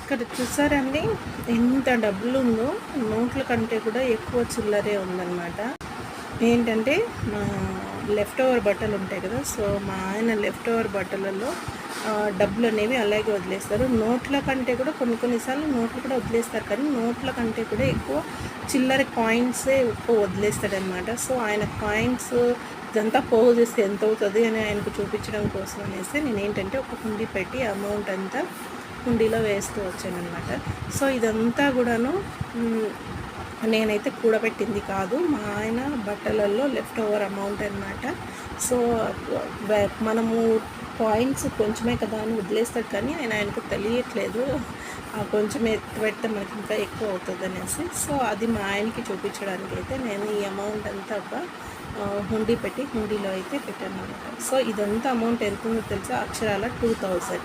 ఇక్కడ చూసారండి ఎంత డబ్బులు ఉందో, నోట్ల కంటే కూడా ఎక్కువ చిల్లరే ఉందన్నమాట. ఏంటంటే లెఫ్ట్ ఓవర్ బట్టలు ఉంటాయి కదా, సో మా ఆయన లెఫ్ట్ ఓవర్ బట్టలలో డబ్బులు అనేవి అలాగే వదిలేస్తారు. నోట్ల కంటే కూడా కొన్నిసార్లు నోట్లు కూడా వదిలేస్తారు, కానీ నోట్ల కంటే కూడా ఎక్కువ చిల్లర కాయిన్సే ఎక్కువ వదిలేస్తాడనమాట. సో ఆయన కాయిన్స్ ఇదంతా పోగు చేస్తే ఎంత అవుతుంది అని ఆయనకు చూపించడం కోసం అనేసి నేను ఏంటంటే ఒక హుండీ పెట్టి అమౌంట్ అంతా హుండీలో వేస్తూ వచ్చానమాట. సో ఇదంతా కూడాను నేనైతే కూడబెట్టింది కాదు, మా ఆయన బట్టలలో లెఫ్ట్ ఓవర్ అమౌంట్ అనమాట. సో మనము కాయిన్స్ కొంచెమే కదా అని వదిలేస్తాడు, కానీ ఆయనకు తెలియట్లేదు కొంచెం ఎత్తు పెడితే మనకి ఇంకా ఎక్కువ అవుతుంది అనేసి. సో అది మా ఆయనకి చూపించడానికి అయితే నేను ఈ అమౌంట్ అంతా ఒక హుండీ పెట్టి హుండీలో అయితే పెట్టాను అనమాట. సో ఇదంతా అమౌంట్ ఎంత ఉందో తెలుసా, అక్షరాల 2000.